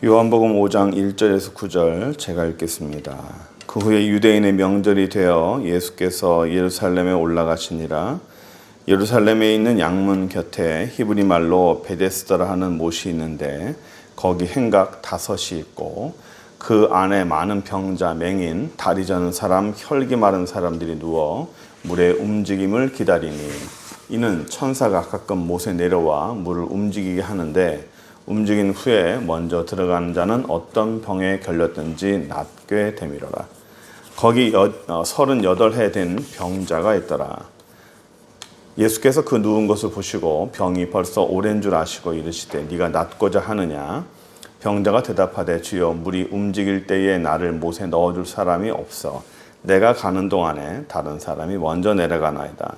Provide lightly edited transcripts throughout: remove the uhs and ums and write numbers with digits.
요한복음 5장 1절에서 9절 제가 읽겠습니다. 그 후에 유대인의 명절이 되어 예수께서 예루살렘에 올라가시니라. 예루살렘에 있는 양문 곁에 히브리 말로 베데스다라 하는 못이 있는데 거기 행각 5이 있고 그 안에 많은 병자, 맹인, 다리 저는 사람, 혈기 마른 사람들이 누워 물의 움직임을 기다리니 이는 천사가 가끔 못에 내려와 물을 움직이게 하는데 움직인 후에 먼저 들어가는 자는 어떤 병에 걸렸든지 낫게 되미러라. 거기 38해 된 병자가 있더라. 예수께서 그 누운 것을 보시고 병이 벌써 오랜 줄 아시고 이르시되 네가 낫고자 하느냐? 병자가 대답하되 주여 물이 움직일 때에 나를 못에 넣어줄 사람이 없어 내가 가는 동안에 다른 사람이 먼저 내려가나이다.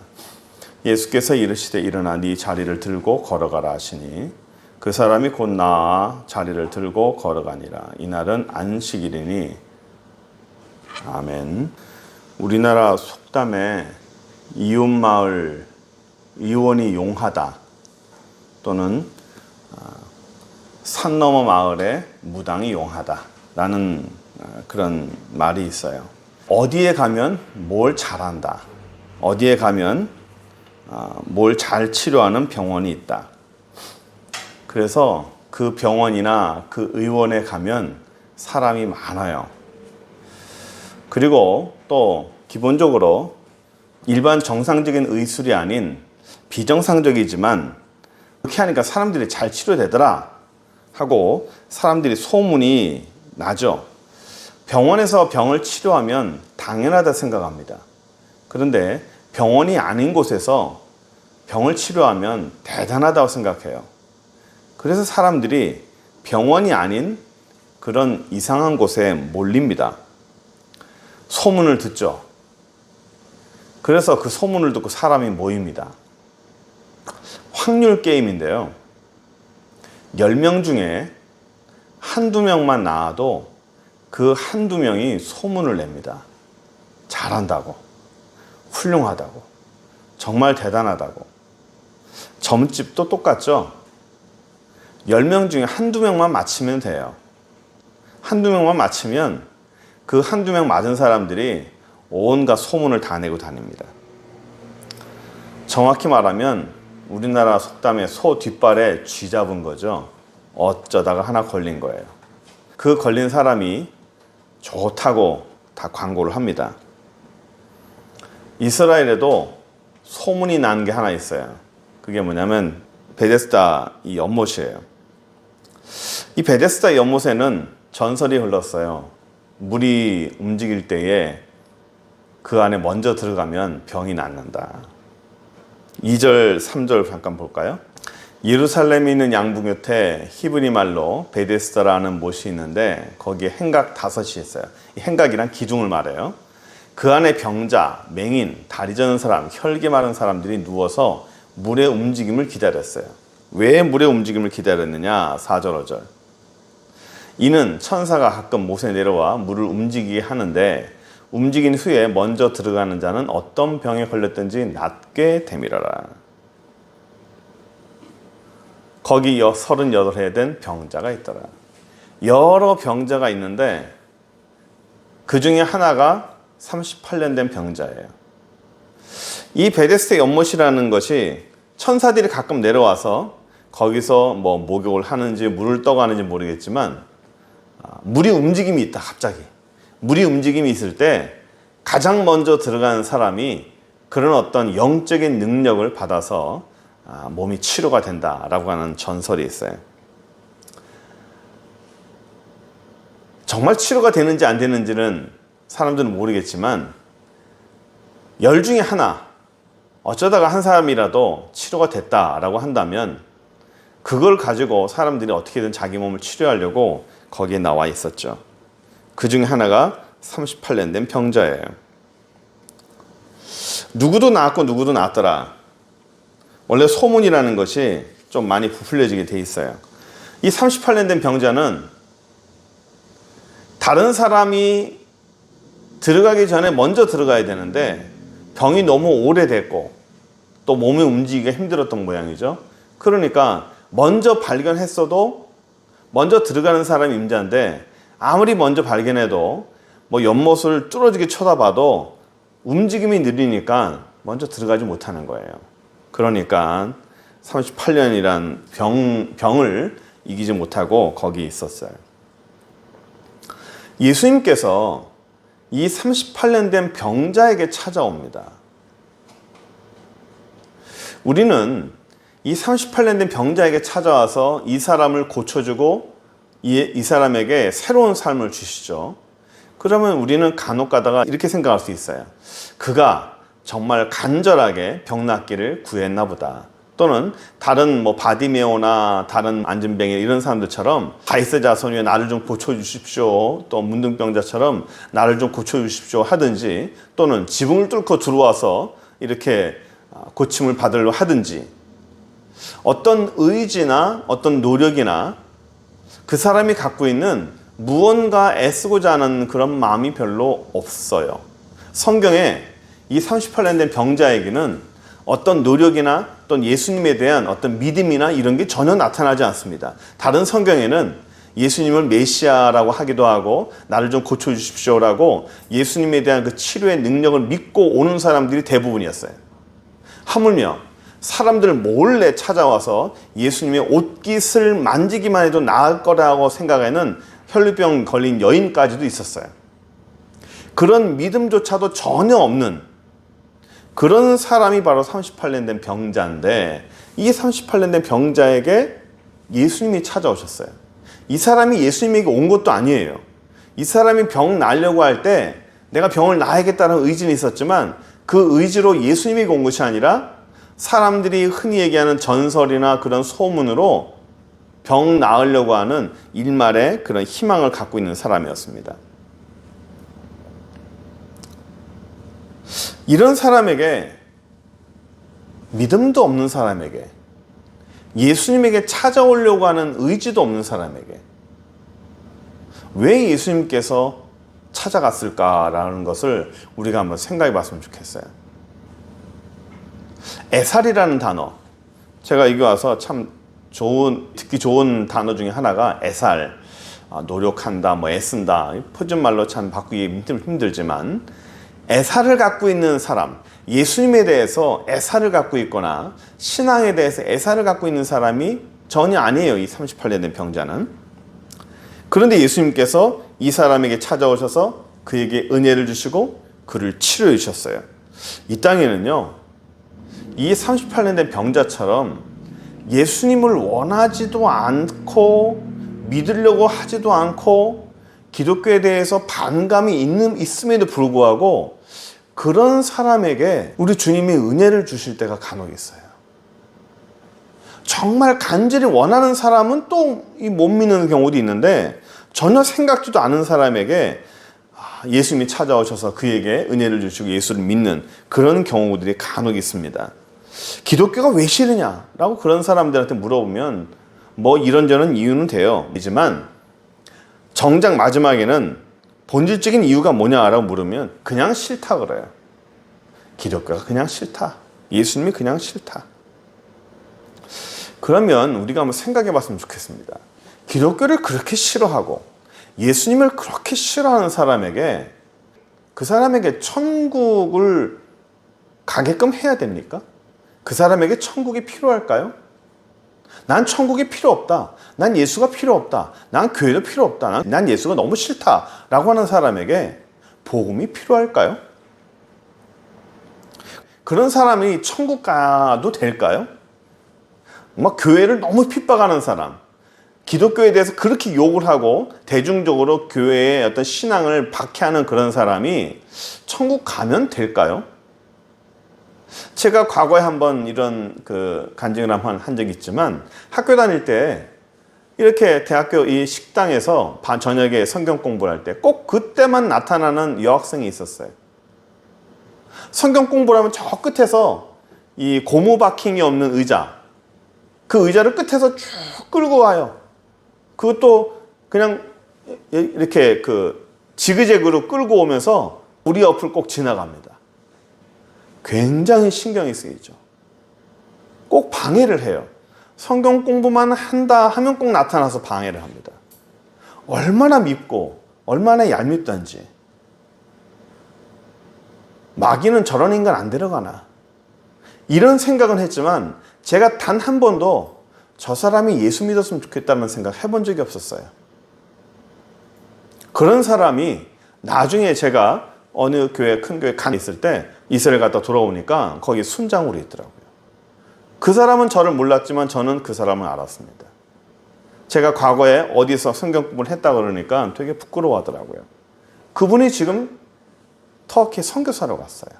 예수께서 이르시되 일어나 네 자리를 들고 걸어가라 하시니 그 사람이 곧 나아 자리를 들고 걸어가니라. 이날은 안식일이니. 아멘. 우리나라 속담에 이웃마을 이원이 용하다 또는 산 너머 마을에 무당이 용하다 라는 그런 말이 있어요. 어디에 가면 뭘 잘한다, 어디에 가면 뭘 잘 치료하는 병원이 있다. 그래서 그 병원이나 그 의원에 가면 사람이 많아요. 그리고 또 기본적으로 일반 정상적인 의술이 아닌 비정상적이지만 그렇게 하니까 사람들이 잘 치료되더라 하고 사람들이 소문이 나죠. 병원에서 병을 치료하면 당연하다 생각합니다. 그런데 병원이 아닌 곳에서 병을 치료하면 대단하다고 생각해요. 그래서 사람들이 병원이 아닌 그런 이상한 곳에 몰립니다. 소문을 듣죠. 그래서 그 소문을 듣고 사람이 모입니다. 확률 게임인데요. 10명 중에 한두 명만 나와도 그 한두 명이 소문을 냅니다. 잘한다고, 훌륭하다고, 정말 대단하다고. 점집도 똑같죠. 10명 중에 한두 명만 맞히면 돼요. 한두 명만 맞히면 그 한두 명 맞은 사람들이 온갖 소문을 다 내고 다닙니다. 정확히 말하면 우리나라 속담에 소 뒷발에 쥐 잡은 거죠. 어쩌다가 하나 걸린 거예요. 그 걸린 사람이 좋다고 다 광고를 합니다. 이스라엘에도 소문이 나는 게 하나 있어요. 그게 뭐냐면 베데스다 이 연못이에요. 이 베데스다 연못에는 전설이 흘렀어요. 물이 움직일 때에 그 안에 먼저 들어가면 병이 낫는다. 2절, 3절 잠깐 볼까요? 예루살렘에 있는 양문 곁에 히브리 말로 베데스다라는 못이 있는데 거기에 행각 5이 있어요. 이 행각이란 기둥을 말해요. 그 안에 병자, 맹인, 다리 저는 사람, 혈기 마른 사람들이 누워서 물의 움직임을 기다렸어요. 왜 물의 움직임을 기다렸느냐? 4절, 5절. 이는 천사가 가끔 못에 내려와 물을 움직이게 하는데 움직인 후에 먼저 들어가는 자는 어떤 병에 걸렸든지 낫게 되미러라. 거기 38해 된 병자가 있더라. 여러 병자가 있는데 그 중에 하나가 38년 된 병자예요. 이 베데스다 연못이라는 것이 천사들이 가끔 내려와서 거기서 뭐 목욕을 하는지 물을 떠가는지 모르겠지만 물이 움직임이 있다. 갑자기 물이 움직임이 있을 때 가장 먼저 들어가는 사람이 그런 어떤 영적인 능력을 받아서 몸이 치료가 된다라고 하는 전설이 있어요. 정말 치료가 되는지 안 되는지는 사람들은 모르겠지만 10 중에 하나 어쩌다가 한 사람이라도 치료가 됐다라고 한다면 그걸 가지고 사람들이 어떻게든 자기 몸을 치료하려고 거기에 나와 있었죠. 그 중에 하나가 38년 된 병자예요. 누구도 나았고 누구도 나았더라. 원래 소문이라는 것이 좀 많이 부풀려지게 돼 있어요. 이 38년 된 병자는 다른 사람이 들어가기 전에 먼저 들어가야 되는데 병이 너무 오래됐고 또 몸이 움직이기가 힘들었던 모양이죠. 그러니까 먼저 발견했어도 먼저 들어가는 사람이 임자인데 아무리 먼저 발견해도 뭐 연못을 뚫어지게 쳐다봐도 움직임이 느리니까 먼저 들어가지 못하는 거예요. 그러니까 38년이란 병을 이기지 못하고 거기 있었어요. 예수님께서 이 38년 된 병자에게 찾아옵니다. 우리는 이 38년 된 병자에게 찾아와서 이 사람을 고쳐주고 이 사람에게 새로운 삶을 주시죠. 그러면 우리는 간혹 가다가 이렇게 생각할 수 있어요. 그가 정말 간절하게 병 낫기를 구했나 보다. 또는 다른 뭐 바디메오나 다른 안진뱅이 이런 사람들처럼 가이스 자손이여 나를 좀 고쳐주십시오. 또 문둥병자처럼 나를 좀 고쳐주십시오 하든지, 또는 지붕을 뚫고 들어와서 이렇게 고침을 받으려 하든지, 어떤 의지나 어떤 노력이나 그 사람이 갖고 있는 무언가 애쓰고자 하는 그런 마음이 별로 없어요. 성경에 이 38년 된 병자에게는 어떤 노력이나 또는 예수님에 대한 어떤 믿음이나 이런 게 전혀 나타나지 않습니다. 다른 성경에는 예수님을 메시아라고 하기도 하고 나를 좀 고쳐주십시오라고 예수님에 대한 그 치료의 능력을 믿고 오는 사람들이 대부분이었어요. 하물며 사람들 몰래 찾아와서 예수님의 옷깃을 만지기만 해도 나을 거라고 생각하는 혈루병 걸린 여인까지도 있었어요. 그런 믿음조차도 전혀 없는 그런 사람이 바로 38년 된 병자인데, 이 38년 된 병자에게 예수님이 찾아오셨어요. 이 사람이 예수님에게 온 것도 아니에요. 이 사람이 병 나으려고 할 때 내가 병을 나아야겠다는 의지는 있었지만 그 의지로 예수님에게 온 것이 아니라 사람들이 흔히 얘기하는 전설이나 그런 소문으로 병 나으려고 하는 일말의 그런 희망을 갖고 있는 사람이었습니다. 이런 사람에게, 믿음도 없는 사람에게, 예수님에게 찾아오려고 하는 의지도 없는 사람에게 왜 예수님께서 찾아갔을까라는 것을 우리가 한번 생각해 봤으면 좋겠어요. 애살이라는 단어, 제가 여기 와서 참 듣기 좋은 단어 중에 하나가 애살, 노력한다, 뭐 애쓴다, 표준말로 참 바꾸기 힘들지만 애살을 갖고 있는 사람, 예수님에 대해서 애살을 갖고 있거나 신앙에 대해서 애살을 갖고 있는 사람이 전혀 아니에요, 이 38년 된 병자는. 그런데 예수님께서 이 사람에게 찾아오셔서 그에게 은혜를 주시고 그를 치료해 주셨어요. 이 땅에는요, 이 38년 된 병자처럼 예수님을 원하지도 않고 믿으려고 하지도 않고 기독교에 대해서 반감이 있음에도 불구하고 그런 사람에게 우리 주님이 은혜를 주실 때가 간혹 있어요. 정말 간절히 원하는 사람은 또 못 믿는 경우도 있는데, 전혀 생각지도 않은 사람에게 예수님이 찾아오셔서 그에게 은혜를 주시고 예수를 믿는 그런 경우들이 간혹 있습니다. 기독교가 왜 싫으냐라고 그런 사람들한테 물어보면 뭐 이런저런 이유는 돼요. 하지만 정작 마지막에는 본질적인 이유가 뭐냐라고 물으면 그냥 싫다 그래요. 기독교가 그냥 싫다. 예수님이 그냥 싫다. 그러면 우리가 한번 생각해 봤으면 좋겠습니다. 기독교를 그렇게 싫어하고 예수님을 그렇게 싫어하는 사람에게, 그 사람에게 천국을 가게끔 해야 됩니까? 그 사람에게 천국이 필요할까요? 난 천국이 필요 없다. 난 예수가 필요 없다. 난 교회도 필요 없다. 난 예수가 너무 싫다. 라고 하는 사람에게 복음이 필요할까요? 그런 사람이 천국 가도 될까요? 막 교회를 너무 핍박하는 사람, 기독교에 대해서 그렇게 욕을 하고 대중적으로 교회의 어떤 신앙을 박해하는 그런 사람이 천국 가면 될까요? 제가 과거에 한번 이런 간증을 한 적이 있지만, 학교 다닐 때 이렇게 대학교 이 식당에서 저녁에 성경 공부를 할 때 꼭 그때만 나타나는 여학생이 있었어요. 성경 공부를 하면 저 끝에서 이 고무 바킹이 없는 의자, 그 의자를 끝에서 쭉 끌고 와요. 그것도 그냥 이렇게 지그재그로 끌고 오면서 우리 옆을 꼭 지나갑니다. 굉장히 신경이 쓰이죠. 꼭 방해를 해요. 성경 공부만 한다 하면 꼭 나타나서 방해를 합니다. 얼마나 밉고 얼마나 얄밉던지. 마귀는 저런 인간 안 데려가나. 이런 생각은 했지만 제가 단 한 번도 저 사람이 예수 믿었으면 좋겠다는 생각 해본 적이 없었어요. 그런 사람이 나중에 제가 어느 교회, 큰 교회 간 있을 때 이스라엘 갔다 돌아오니까 거기 순장으로 있더라고요. 그 사람은 저를 몰랐지만 저는 그 사람을 알았습니다. 제가 과거에 어디서 성경 공부를 했다 그러니까 되게 부끄러워하더라고요. 그분이 지금 터키 선교사로 갔어요.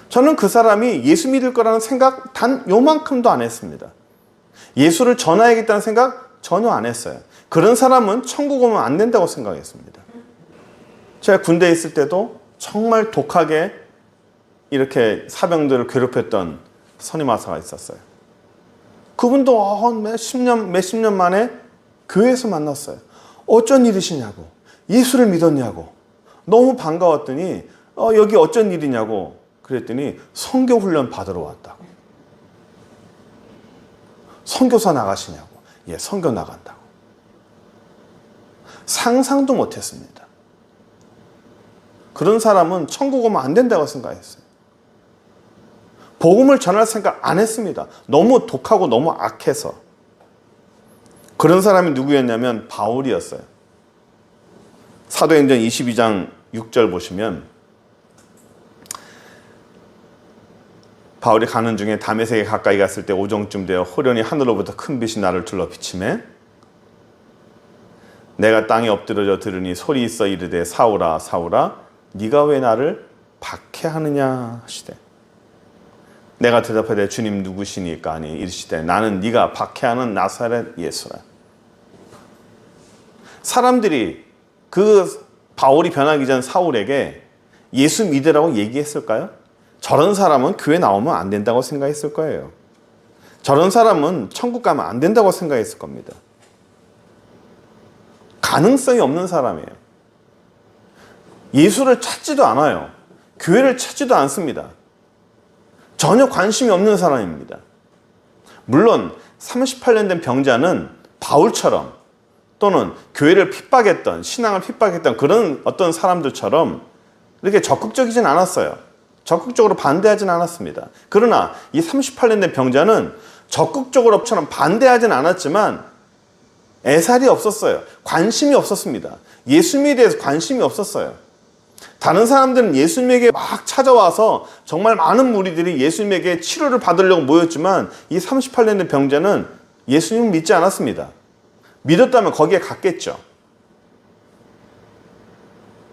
저는 그 사람이 예수 믿을 거라는 생각 단 요만큼도 안 했습니다. 예수를 전해야겠다는 생각 전혀 안 했어요. 그런 사람은 천국 오면 안 된다고 생각했습니다. 제가 군대에 있을 때도 정말 독하게 이렇게 사병들을 괴롭혔던 선임하사가 있었어요. 그분도 몇십 년 만에 교회에서 만났어요. 어쩐 일이시냐고. 예수를 믿었냐고. 너무 반가웠더니 여기 어쩐 일이냐고. 그랬더니 선교훈련 받으러 왔다고. 선교사 나가시냐고. 예, 선교 나간다고. 상상도 못했습니다. 그런 사람은 천국 오면 안 된다고 생각했어요. 복음을 전할 생각 안 했습니다. 너무 독하고 너무 악해서. 그런 사람이 누구였냐면 바울이었어요. 사도행전 22장 6절 보시면 바울이 가는 중에 다메섹에 가까이 갔을 때 오정쯤 되어 호련히 하늘로부터 큰 빛이 나를 둘러 비치매 내가 땅에 엎드려져 들으니 소리 있어 이르되 사울아 사울아 네가 왜 나를 박해하느냐 하시되 내가 대답하되 주님 누구시니까 하니 이르시되 나는 네가 박해하는 나사렛 예수라. 사람들이 그 바울이 변하기 전 사울에게 예수 믿으라고 얘기했을까요? 저런 사람은 교회 나오면 안 된다고 생각했을 거예요. 저런 사람은 천국 가면 안 된다고 생각했을 겁니다. 가능성이 없는 사람이에요. 예수를 찾지도 않아요. 교회를 찾지도 않습니다. 전혀 관심이 없는 사람입니다. 물론 38년 된 병자는 바울처럼 또는 교회를 핍박했던 신앙을 핍박했던 그런 어떤 사람들처럼 이렇게 적극적이진 않았어요. 적극적으로 반대하진 않았습니다. 그러나 이 38년 된 병자는 적극적으로처럼 반대하진 않았지만 애살이 없었어요. 관심이 없었습니다. 예수님에 대해서 관심이 없었어요. 다른 사람들은 예수님에게 막 찾아와서 정말 많은 무리들이 예수님에게 치료를 받으려고 모였지만 이 38년 된 병자는 예수님을 믿지 않았습니다. 믿었다면 거기에 갔겠죠.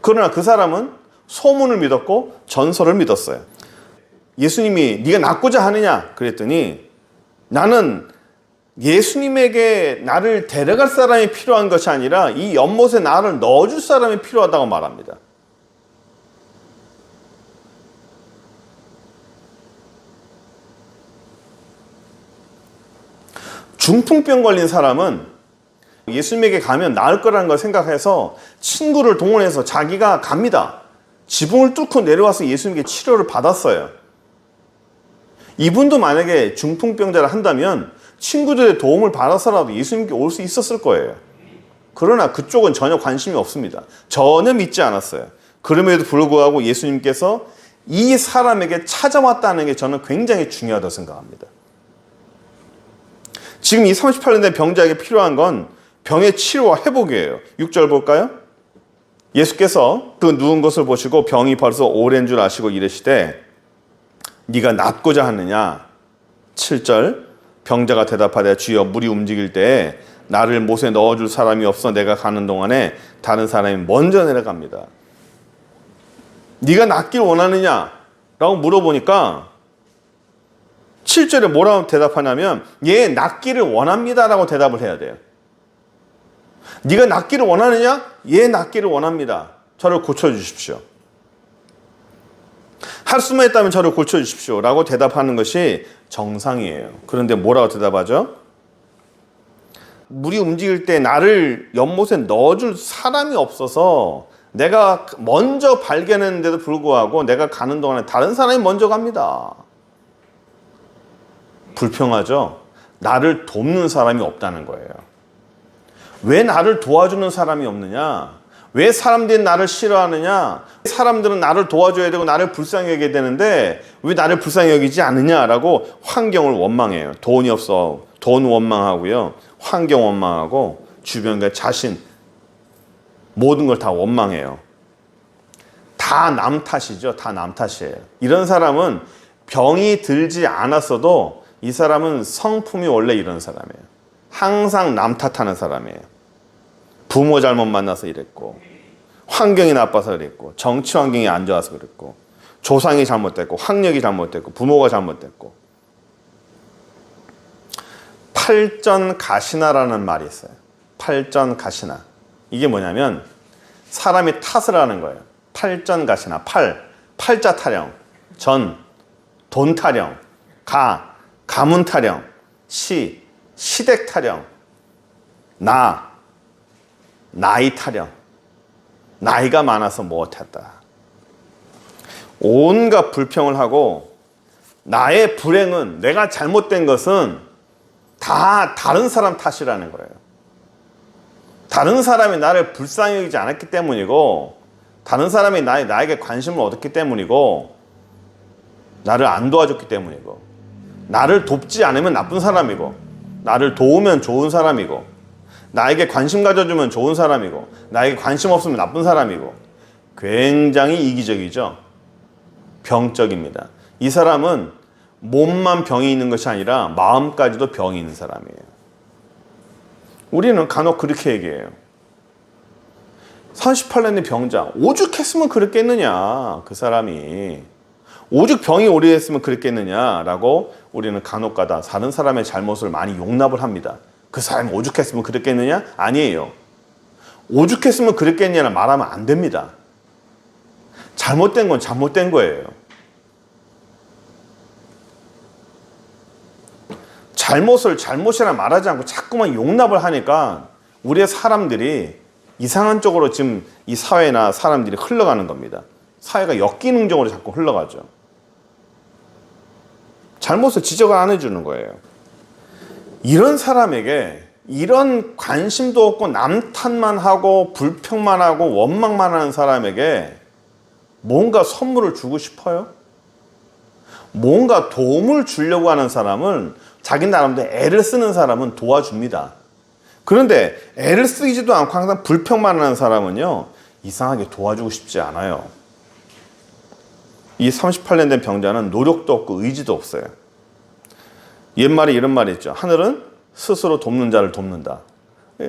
그러나 그 사람은 소문을 믿었고 전설을 믿었어요. 예수님이 네가 낫고자 하느냐 그랬더니 나는 예수님에게 나를 데려갈 사람이 필요한 것이 아니라 이 연못에 나를 넣어줄 사람이 필요하다고 말합니다. 중풍병 걸린 사람은 예수님에게 가면 나을 거라는 걸 생각해서 친구를 동원해서 자기가 갑니다. 지붕을 뚫고 내려와서 예수님께 치료를 받았어요. 이분도 만약에 중풍병자를 한다면 친구들의 도움을 받아서라도 예수님께 올 수 있었을 거예요. 그러나 그쪽은 전혀 관심이 없습니다. 전혀 믿지 않았어요. 그럼에도 불구하고 예수님께서 이 사람에게 찾아왔다는 게 저는 굉장히 중요하다고 생각합니다. 지금 이 38년 된 병자에게 필요한 건 병의 치료와 회복이에요. 6절 볼까요? 예수께서 그 누운 것을 보시고 병이 벌써 오랜 줄 아시고 이르시되 네가 낫고자 하느냐? 7절 병자가 대답하되 주여 물이 움직일 때에 나를 못에 넣어줄 사람이 없어 내가 가는 동안에 다른 사람이 먼저 내려갑니다. 네가 낫길 원하느냐? 라고 물어보니까 7절에 뭐라고 대답하냐면 예, 낫기를 원합니다 라고 대답을 해야 돼요. 네가 낫기를 원하느냐? 예, 낫기를 원합니다. 저를 고쳐주십시오. 할 수만 있다면 저를 고쳐주십시오 라고 대답하는 것이 정상이에요. 그런데 뭐라고 대답하죠? 물이 움직일 때 나를 연못에 넣어줄 사람이 없어서 내가 먼저 발견했는데도 불구하고 내가 가는 동안에 다른 사람이 먼저 갑니다. 불평하죠? 나를 돕는 사람이 없다는 거예요. 왜 나를 도와주는 사람이 없느냐? 왜 사람들이 나를 싫어하느냐? 사람들은 나를 도와줘야 되고 나를 불쌍히 여겨야 되는데 왜 나를 불쌍히 여기지 않느냐라고 환경을 원망해요. 돈이 없어. 돈 원망하고요. 환경 원망하고 주변과 자신 모든 걸 다 원망해요. 다 남 탓이죠. 다 남 탓이에요. 이런 사람은 병이 들지 않았어도 이 사람은 성품이 원래 이런 사람이에요. 항상 남 탓하는 사람이에요. 부모 잘못 만나서 이랬고, 환경이 나빠서 그랬고, 정치 환경이 안 좋아서 그랬고, 조상이 잘못됐고, 학력이 잘못됐고, 부모가 잘못됐고. 팔전가시나라는 말이 있어요. 팔전가시나. 이게 뭐냐면 사람이 탓을 하는 거예요. 팔전가시나. 팔자 타령. 돈 타령. 가문 타령. 시댁 타령. 나이 타령. 나이가 많아서 못했다. 온갖 불평을 하고 나의 불행은, 내가 잘못된 것은 다 다른 사람 탓이라는 거예요. 다른 사람이 나를 불쌍히 여기지 않았기 때문이고, 다른 사람이 나에게 관심을 얻었기 때문이고, 나를 안 도와줬기 때문이고, 나를 돕지 않으면 나쁜 사람이고, 나를 도우면 좋은 사람이고, 나에게 관심 가져주면 좋은 사람이고, 나에게 관심 없으면 나쁜 사람이고, 굉장히 이기적이죠. 병적입니다. 이 사람은 몸만 병이 있는 것이 아니라 마음까지도 병이 있는 사람이에요. 우리는 간혹 그렇게 얘기해요. 38년의 병자, 오죽했으면 그랬겠느냐, 그 사람이. 오죽 병이 오래됐으면 그랬겠느냐라고 우리는 간혹가다 다른 사람의 잘못을 많이 용납을 합니다. 그 사람이 오죽했으면 그랬겠느냐? 아니에요. 오죽했으면 그랬겠냐는 말하면 안 됩니다. 잘못된 건 잘못된 거예요. 잘못을 잘못이라 말하지 않고 자꾸만 용납을 하니까 우리의 사람들이 이상한 쪽으로 지금 이 사회나 사람들이 흘러가는 겁니다. 사회가 역기능적으로 자꾸 흘러가죠. 잘못을 지적을 안 해주는 거예요. 이런 사람에게 이런 관심도 없고 남 탓만 하고 불평만 하고 원망만 하는 사람에게 뭔가 선물을 주고 싶어요? 뭔가 도움을 주려고 하는 사람은, 자기 나름대로 애를 쓰는 사람은 도와줍니다. 그런데 애를 쓰지도 않고 항상 불평만 하는 사람은요, 이상하게 도와주고 싶지 않아요. 이 38년 된 병자는 노력도 없고 의지도 없어요. 옛말에 이런 말이 있죠. 하늘은 스스로 돕는 자를 돕는다.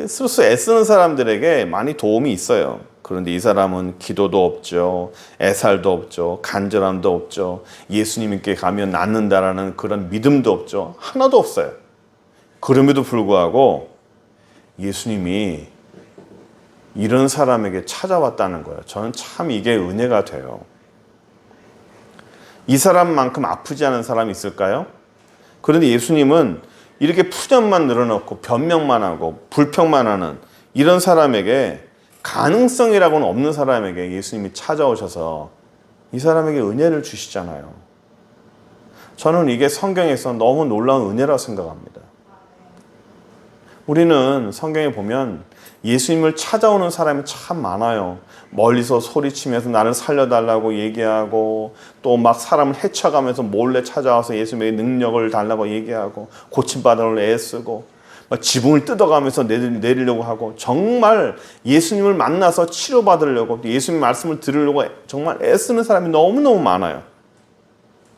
스스로 애쓰는 사람들에게 많이 도움이 있어요. 그런데 이 사람은 기도도 없죠. 애살도 없죠. 간절함도 없죠. 예수님께 가면 낫는다라는 그런 믿음도 없죠. 하나도 없어요. 그럼에도 불구하고 예수님이 이런 사람에게 찾아왔다는 거예요. 저는 참 이게 은혜가 돼요. 이 사람만큼 아프지 않은 사람이 있을까요? 그런데 예수님은 이렇게 푸념만 늘어놓고 변명만 하고 불평만 하는 이런 사람에게, 가능성이라고는 없는 사람에게 예수님이 찾아오셔서 이 사람에게 은혜를 주시잖아요. 저는 이게 성경에서 너무 놀라운 은혜라고 생각합니다. 우리는 성경에 보면 예수님을 찾아오는 사람이 참 많아요. 멀리서 소리치면서 나를 살려달라고 얘기하고, 또 막 사람을 헤쳐가면서 몰래 찾아와서 예수님의 능력을 달라고 얘기하고, 고침받으려고 애쓰고, 막 지붕을 뜯어가면서 내리려고 하고, 정말 예수님을 만나서 치료받으려고, 예수님 말씀을 들으려고 정말 애쓰는 사람이 너무너무 많아요.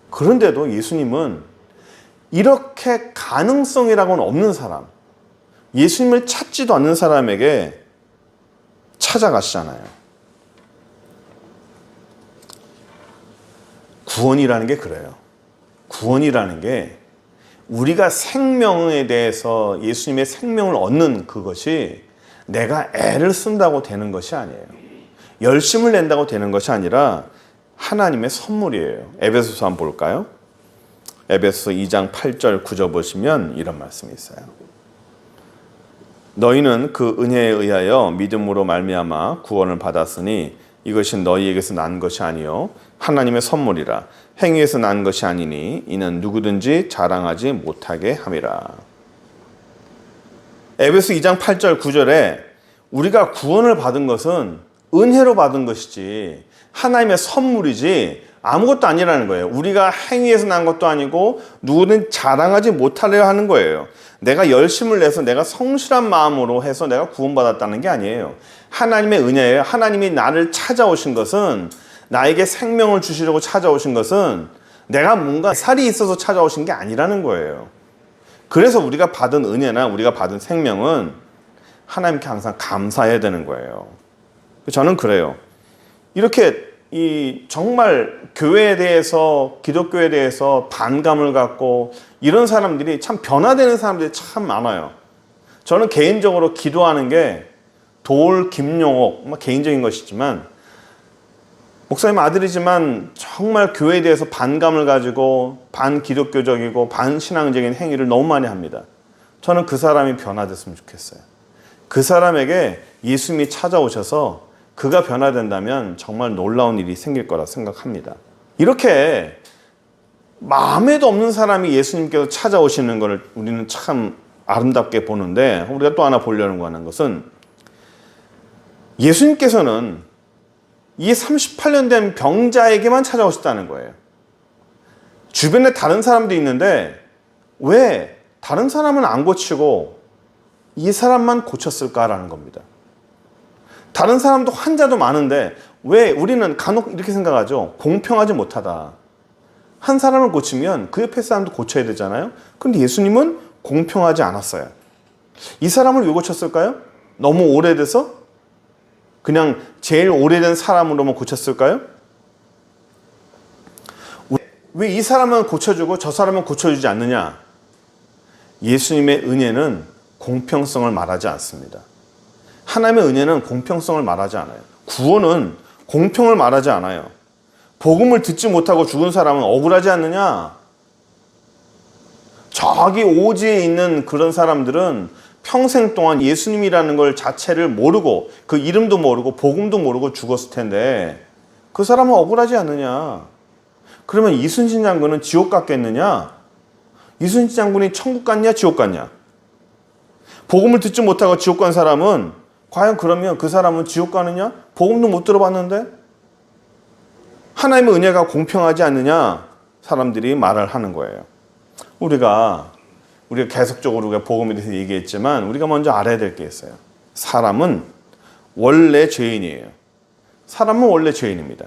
그런데도 예수님은 이렇게 가능성이라고는 없는 사람, 예수님을 찾지도 않는 사람에게 찾아가시잖아요. 구원이라는 게 그래요. 구원이라는 게 우리가 생명에 대해서 예수님의 생명을 얻는 그것이 내가 애를 쓴다고 되는 것이 아니에요. 열심을 낸다고 되는 것이 아니라 하나님의 선물이에요. 에베소서 한번 볼까요? 에베소서 2장 8절 9절 보시면 이런 말씀이 있어요. 너희는 그 은혜에 의하여 믿음으로 말미암아 구원을 받았으니 이것이 너희에게서 난 것이 아니요 하나님의 선물이라. 행위에서 난 것이 아니니 이는 누구든지 자랑하지 못하게 함이라. 에베소 2장 8절 9절에 우리가 구원을 받은 것은 은혜로 받은 것이지 하나님의 선물이지 아무것도 아니라는 거예요. 우리가 행위에서 난 것도 아니고 누구든 자랑하지 못하려 하는 거예요. 내가 열심을 내서 내가 성실한 마음으로 해서 내가 구원받았다는 게 아니에요. 하나님의 은혜예요. 하나님이 나를 찾아오신 것은, 나에게 생명을 주시려고 찾아오신 것은 내가 뭔가 살이 있어서 찾아오신 게 아니라는 거예요. 그래서 우리가 받은 은혜나 우리가 받은 생명은 하나님께 항상 감사해야 되는 거예요. 저는 그래요. 이렇게 정말 교회에 대해서, 기독교에 대해서 반감을 갖고 이런 사람들이 참 변화되는 사람들이 참 많아요. 저는 개인적으로 기도하는 게 김용옥, 개인적인 것이지만, 목사님 아들이지만 정말 교회에 대해서 반감을 가지고 반기독교적이고 반신앙적인 행위를 너무 많이 합니다. 저는 그 사람이 변화됐으면 좋겠어요. 그 사람에게 예수님이 찾아오셔서 그가 변화된다면 정말 놀라운 일이 생길 거라 생각합니다. 이렇게 마음에도 없는 사람이 예수님께서 찾아오시는 것을 우리는 참 아름답게 보는데, 우리가 또 하나 보려고 하는 것은 예수님께서는 이 38년 된 병자에게만 찾아오셨다는 거예요. 주변에 다른 사람도 있는데 왜 다른 사람은 안 고치고 이 사람만 고쳤을까라는 겁니다. 다른 사람도 환자도 많은데 왜 우리는 간혹 이렇게 생각하죠. 공평하지 못하다. 한 사람을 고치면 그 옆에 사람도 고쳐야 되잖아요. 그런데 예수님은 공평하지 않았어요. 이 사람을 왜 고쳤을까요? 너무 오래돼서? 그냥 제일 오래된 사람으로만 고쳤을까요? 왜 이 사람은 고쳐주고 저 사람은 고쳐주지 않느냐? 예수님의 은혜는 공평성을 말하지 않습니다. 하나님의 은혜는 공평성을 말하지 않아요. 구원은 공평을 말하지 않아요. 복음을 듣지 못하고 죽은 사람은 억울하지 않느냐? 저기 오지에 있는 그런 사람들은 평생 동안 예수님이라는 걸 자체를 모르고 그 이름도 모르고 복음도 모르고 죽었을 텐데 그 사람은 억울하지 않느냐? 그러면 이순신 장군은 지옥 갔겠느냐? 이순신 장군이 천국 갔냐 지옥 갔냐? 복음을 듣지 못하고 지옥 간 사람은 과연 그러면 그 사람은 지옥 가느냐? 복음도 못 들어봤는데? 하나님의 은혜가 공평하지 않느냐? 사람들이 말을 하는 거예요. 우리가 계속적으로 우리가 복음에 대해서 얘기했지만 우리가 먼저 알아야 될 게 있어요. 사람은 원래 죄인이에요. 사람은 원래 죄인입니다.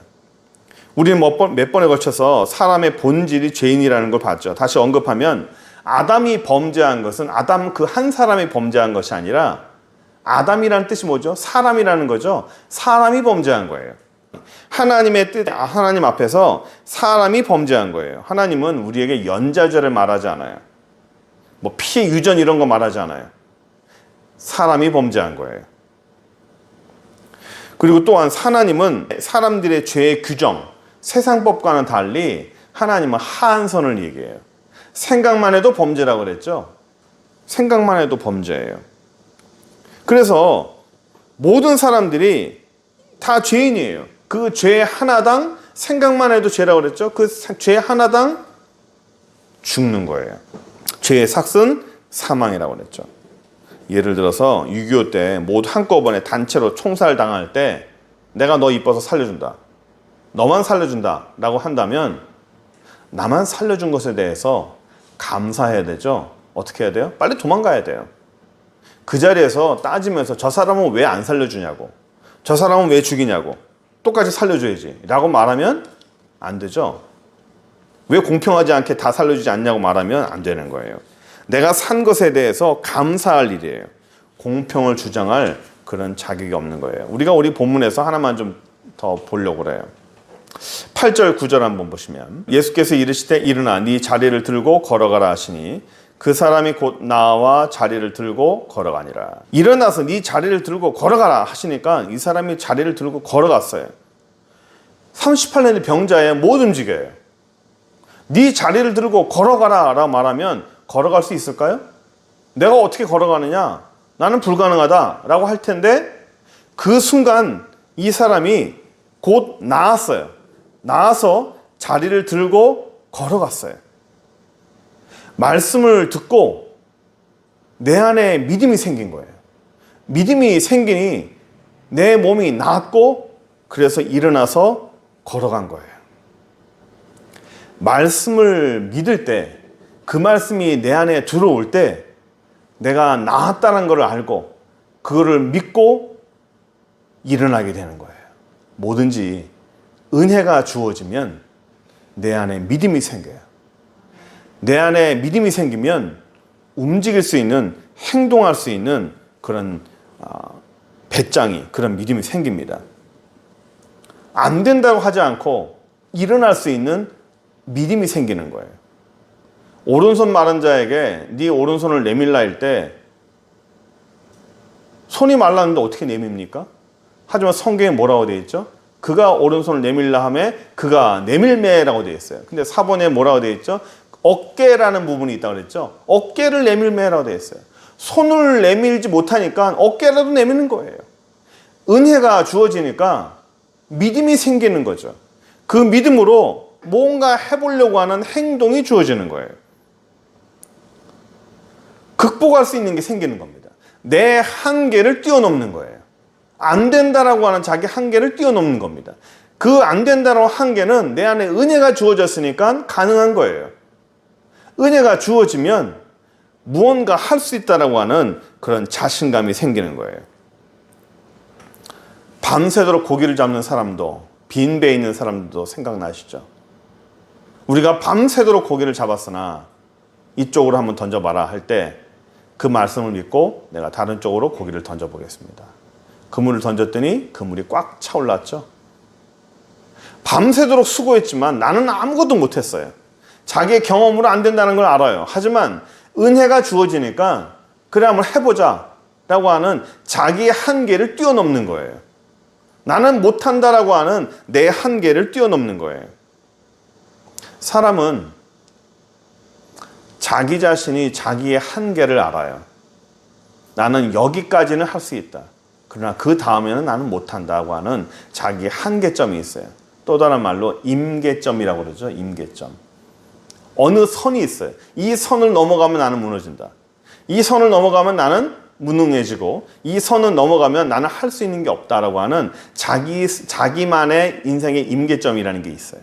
우리는 몇 번에 걸쳐서 사람의 본질이 죄인이라는 걸 봤죠. 다시 언급하면 아담이 범죄한 것은 아담 그 한 사람이 범죄한 것이 아니라 아담이라는 뜻이 뭐죠? 사람이라는 거죠. 사람이 범죄한 거예요. 하나님의 뜻, 하나님 앞에서 사람이 범죄한 거예요. 하나님은 우리에게 연좌죄를 말하지 않아요. 피해 유전 이런 거 말하지 않아요. 사람이 범죄한 거예요. 그리고 또한 하나님은 사람들의 죄의 규정, 세상법과는 달리 하나님은 하한선을 얘기해요. 생각만 해도 범죄라고 그랬죠. 생각만 해도 범죄예요. 그래서 모든 사람들이 다 죄인이에요. 그 죄 하나당 생각만 해도 죄라고 그랬죠. 그 죄 하나당 죽는 거예요. 죄의 삭은 사망이라고 그랬죠. 예를 들어서 6.25 때 모두 한꺼번에 단체로 총살당할 때 내가 너 이뻐서 살려준다. 너만 살려준다 라고 한다면 나만 살려준 것에 대해서 감사해야 되죠. 어떻게 해야 돼요? 빨리 도망가야 돼요. 그 자리에서 따지면서 저 사람은 왜 안 살려주냐고, 저 사람은 왜 죽이냐고, 똑같이 살려줘야지 라고 말하면 안 되죠. 왜 공평하지 않게 다 살려주지 않냐고 말하면 안 되는 거예요. 내가 산 것에 대해서 감사할 일이에요. 공평을 주장할 그런 자격이 없는 거예요. 우리가 우리 본문에서 하나만 좀 더 보려고 그래요. 8절 9절 한번 보시면 예수께서 이르시되 일어나 네 자리를 들고 걸어가라 하시니 그 사람이 곧 나와 자리를 들고 걸어가니라. 일어나서 네 자리를 들고 걸어가라 하시니까 이 사람이 자리를 들고 걸어갔어요. 38년의 병자에 못 움직여요. 네 자리를 들고 걸어가라 라고 말하면 걸어갈 수 있을까요? 내가 어떻게 걸어가느냐? 나는 불가능하다 라고 할 텐데 그 순간 이 사람이 곧 나았어요. 나아서 자리를 들고 걸어갔어요. 말씀을 듣고 내 안에 믿음이 생긴 거예요. 믿음이 생기니 내 몸이 낫고 그래서 일어나서 걸어간 거예요. 말씀을 믿을 때, 그 말씀이 내 안에 들어올 때 내가 나았다는 것을 알고 그거를 믿고 일어나게 되는 거예요. 뭐든지 은혜가 주어지면 내 안에 믿음이 생겨요. 내 안에 믿음이 생기면 움직일 수 있는, 행동할 수 있는 그런 배짱이, 그런 믿음이 생깁니다. 안 된다고 하지 않고 일어날 수 있는 믿음이 생기는 거예요. 오른손 마른 자에게 네 오른손을 내밀라 할 때 손이 말랐는데 어떻게 내밉니까? 하지만 성경에 뭐라고 되어 있죠? 그가 오른손을 내밀라 하매 그가 내밀매라고 되어 있어요. 근데 사본에 뭐라고 되어 있죠? 어깨라는 부분이 있다고 그랬죠? 어깨를 내밀매라고 되어 있어요. 손을 내밀지 못하니까 어깨라도 내미는 거예요. 은혜가 주어지니까 믿음이 생기는 거죠. 그 믿음으로 뭔가 해보려고 하는 행동이 주어지는 거예요. 극복할 수 있는 게 생기는 겁니다. 내 한계를 뛰어넘는 거예요. 안 된다라고 하는 자기 한계를 뛰어넘는 겁니다. 그 안 된다라고 한계는 내 안에 은혜가 주어졌으니까 가능한 거예요. 은혜가 주어지면 무언가 할 수 있다라고 하는 그런 자신감이 생기는 거예요. 밤새도록 고기를 잡는 사람도, 빈배에 있는 사람들도 생각나시죠? 우리가 밤새도록 고기를 잡았으나 이쪽으로 한번 던져봐라 할 때 그 말씀을 믿고 내가 다른 쪽으로 고기를 던져보겠습니다. 그물을 던졌더니 그물이 꽉 차올랐죠. 밤새도록 수고했지만 나는 아무것도 못했어요. 자기의 경험으로 안 된다는 걸 알아요. 하지만 은혜가 주어지니까 그래 한번 해보자 라고 하는 자기의 한계를 뛰어넘는 거예요. 나는 못한다라고 하는 내 한계를 뛰어넘는 거예요. 사람은 자기 자신이 자기의 한계를 알아요. 나는 여기까지는 할 수 있다. 그러나 그 다음에는 나는 못한다고 하는 자기의 한계점이 있어요. 또 다른 말로 임계점이라고 그러죠. 임계점. 어느 선이 있어요. 이 선을 넘어가면 나는 무너진다. 이 선을 넘어가면 나는 무능해지고 이 선을 넘어가면 나는 할 수 있는 게 없다라고 하는 자기만의 인생의 임계점이라는 게 있어요.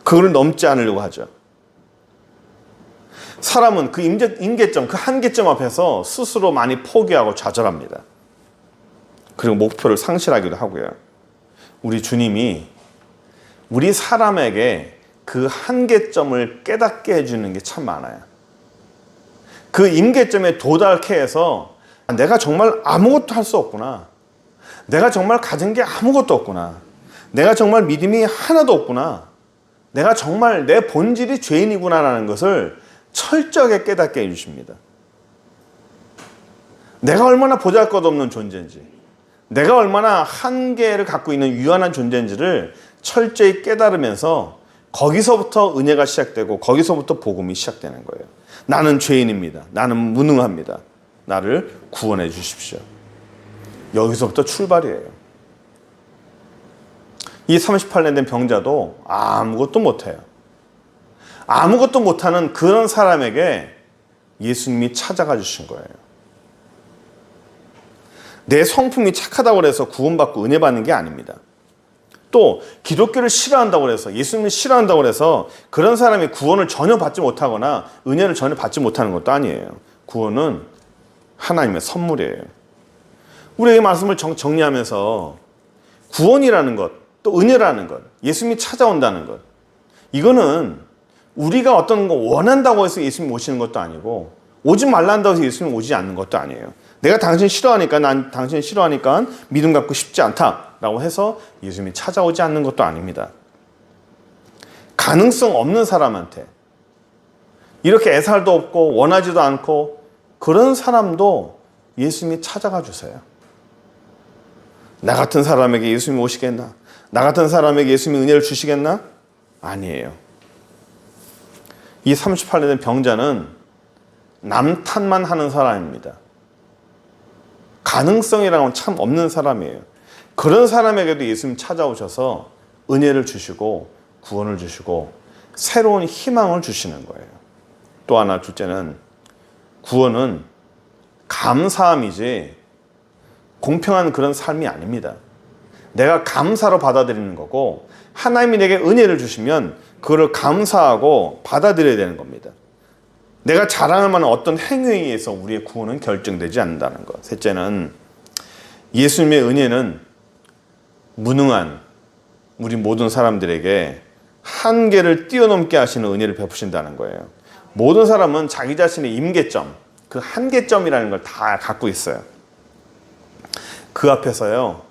그걸 넘지 않으려고 하죠. 사람은 그 임계점, 그 한계점 앞에서 스스로 많이 포기하고 좌절합니다. 그리고 목표를 상실하기도 하고요. 우리 주님이 우리 사람에게 그 한계점을 깨닫게 해주는 게 참 많아요. 그 임계점에 도달케 해서 내가 정말 아무것도 할 수 없구나. 내가 정말 가진 게 아무것도 없구나. 내가 정말 믿음이 하나도 없구나. 내가 정말 내 본질이 죄인이구나라는 것을 철저하게 깨닫게 해주십니다. 내가 얼마나 보잘것없는 존재인지, 내가 얼마나 한계를 갖고 있는 유한한 존재인지를 철저히 깨달으면서 거기서부터 은혜가 시작되고 거기서부터 복음이 시작되는 거예요. 나는 죄인입니다. 나는 무능합니다. 나를 구원해 주십시오. 여기서부터 출발이에요. 이 38년 된 병자도 아무것도 못해요. 아무것도 못하는 그런 사람에게 예수님이 찾아가 주신 거예요. 내 성품이 착하다고 해서 구원받고 은혜 받는 게 아닙니다. 또 기독교를 싫어한다고 해서, 예수님을 싫어한다고 해서 그런 사람이 구원을 전혀 받지 못하거나 은혜를 전혀 받지 못하는 것도 아니에요. 구원은 하나님의 선물이에요. 우리의 말씀을 정리하면서 구원이라는 것, 또 은혜라는 것, 예수님이 찾아온다는 것, 이거는 우리가 어떤 거 원한다고 해서 예수님 오시는 것도 아니고 오지 말란다고 해서 예수님 오지 않는 것도 아니에요. 내가 당신 싫어하니까, 난 당신 싫어하니까 믿음 갖고 싶지 않다라고 해서 예수님이 찾아오지 않는 것도 아닙니다. 가능성 없는 사람한테, 이렇게 애살도 없고 원하지도 않고 그런 사람도 예수님이 찾아가 주세요. 나 같은 사람에게 예수님이 오시겠나? 나 같은 사람에게 예수님이 은혜를 주시겠나? 아니에요. 이 38년 된 병자는 남 탓만 하는 사람입니다. 가능성이라는 건 참 없는 사람이에요. 그런 사람에게도 예수님 찾아오셔서 은혜를 주시고 구원을 주시고 새로운 희망을 주시는 거예요. 또 하나, 둘째는 구원은 감사함이지 공평한 그런 삶이 아닙니다. 내가 감사로 받아들이는 거고 하나님이 내게 은혜를 주시면 그거를 감사하고 받아들여야 되는 겁니다. 내가 자랑할 만한 어떤 행위에 의해서 우리의 구원은 결정되지 않는다는 것. 셋째는 예수님의 은혜는 무능한 우리 모든 사람들에게 한계를 뛰어넘게 하시는 은혜를 베푸신다는 거예요. 모든 사람은 자기 자신의 임계점, 그 한계점이라는 걸 다 갖고 있어요. 그 앞에서요,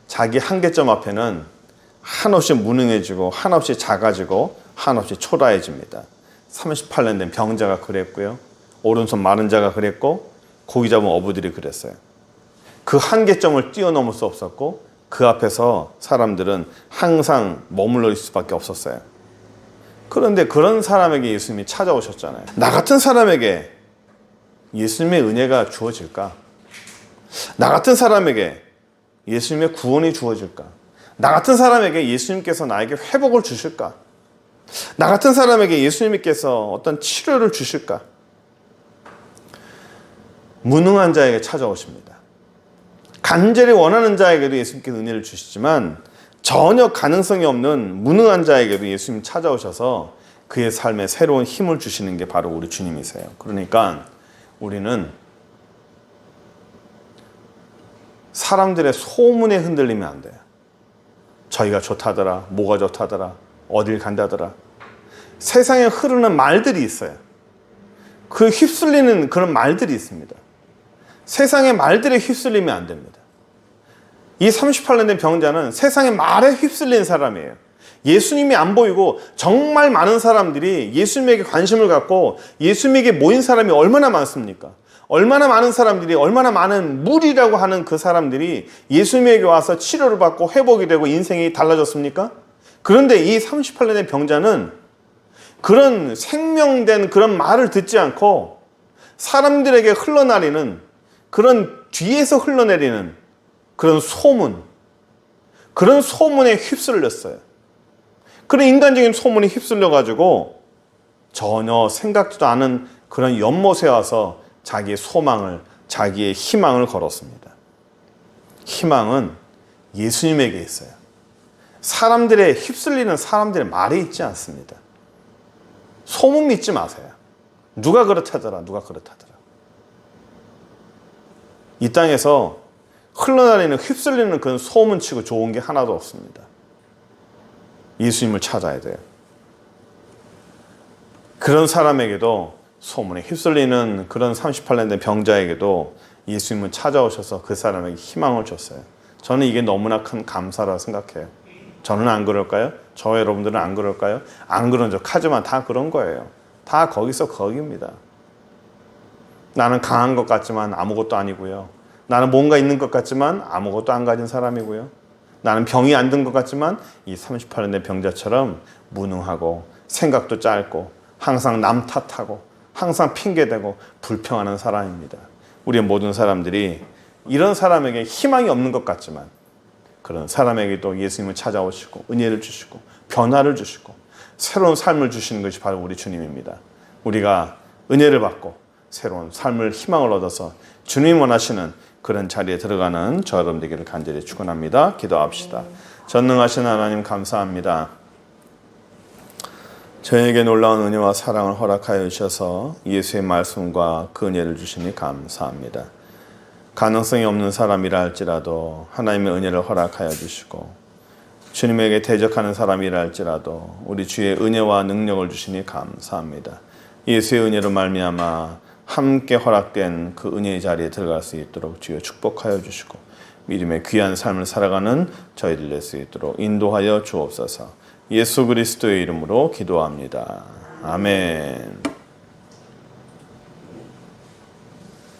자기 한계점 앞에는 한없이 무능해지고 한없이 작아지고 한없이 초라해집니다. 38년 된 병자가 그랬고요. 오른손 마른 자가 그랬고 고기 잡은 어부들이 그랬어요. 그 한계점을 뛰어넘을 수 없었고 그 앞에서 사람들은 항상 머물러 있을 수밖에 없었어요. 그런데 그런 사람에게 예수님이 찾아오셨잖아요. 나 같은 사람에게 예수님의 은혜가 주어질까? 나 같은 사람에게 예수님의 구원이 주어질까? 나 같은 사람에게 예수님께서 나에게 회복을 주실까? 나 같은 사람에게 예수님께서 어떤 치료를 주실까? 무능한 자에게 찾아오십니다. 간절히 원하는 자에게도 예수님께서 은혜를 주시지만 전혀 가능성이 없는 무능한 자에게도 예수님이 찾아오셔서 그의 삶에 새로운 힘을 주시는 게 바로 우리 주님이세요. 그러니까 우리는 사람들의 소문에 흔들리면 안 돼요. 저희가 좋다더라, 뭐가 좋다더라, 어딜 간다더라. 세상에 흐르는 말들이 있어요. 그 휩쓸리는 그런 말들이 있습니다. 세상의 말들에 휩쓸리면 안 됩니다. 이 38년 된 병자는 세상의 말에 휩쓸린 사람이에요. 예수님이 안 보이고 정말 많은 사람들이 예수님에게 관심을 갖고 예수님에게 모인 사람이 얼마나 많습니까? 얼마나 많은 사람들이, 얼마나 많은 무리라고 하는 그 사람들이 예수님에게 와서 치료를 받고 회복이 되고 인생이 달라졌습니까? 그런데 이 38년 된 병자는 그런 생명된 그런 말을 듣지 않고 사람들에게 흘러내리는 그런 뒤에서 흘러내리는 그런 소문, 그런 소문에 휩쓸렸어요. 그런 인간적인 소문에 휩쓸려가지고 전혀 생각지도 않은 그런 연못에 와서 자기의 소망을, 자기의 희망을 걸었습니다. 희망은 예수님에게 있어요. 사람들의 휩쓸리는 사람들의 말에 있지 않습니다. 소문 믿지 마세요. 누가 그렇다더라, 누가 그렇다더라. 이 땅에서 흘러다니는 휩쓸리는 그런 소문치고 좋은 게 하나도 없습니다. 예수님을 찾아야 돼요. 그런 사람에게도 소문에 휩쓸리는 그런 38년 된 병자에게도 예수님은 찾아오셔서 그 사람에게 희망을 줬어요. 저는 이게 너무나 큰 감사라고 생각해요. 저는 안 그럴까요? 저 여러분들은 안 그럴까요? 안 그런 척 하지만 다 그런 거예요. 다 거기서 거기입니다. 나는 강한 것 같지만 아무것도 아니고요. 나는 뭔가 있는 것 같지만 아무것도 안 가진 사람이고요. 나는 병이 안 든 것 같지만 이 38년 된 병자처럼 무능하고 생각도 짧고 항상 남 탓하고 항상 핑계대고 불평하는 사람입니다. 우리 모든 사람들이 이런 사람에게 희망이 없는 것 같지만 그런 사람에게도 예수님을 찾아오시고 은혜를 주시고 변화를 주시고 새로운 삶을 주시는 것이 바로 우리 주님입니다. 우리가 은혜를 받고 새로운 삶을 희망을 얻어서 주님이 원하시는 그런 자리에 들어가는 저 여러분 되기를 간절히 축원합니다. 기도합시다. 전능하신 하나님 감사합니다. 저에게 놀라운 은혜와 사랑을 허락하여 주셔서 예수의 말씀과 그 은혜를 주시니 감사합니다. 가능성이 없는 사람이라 할지라도 하나님의 은혜를 허락하여 주시고 주님에게 대적하는 사람이라 할지라도 우리 주의 은혜와 능력을 주시니 감사합니다. 예수의 은혜로 말미암아 함께 허락된 그 은혜의 자리에 들어갈 수 있도록 주여 축복하여 주시고 믿음의 귀한 삶을 살아가는 저희들 될 수 있도록 인도하여 주옵소서. 예수 그리스도의 이름으로 기도합니다. 아멘.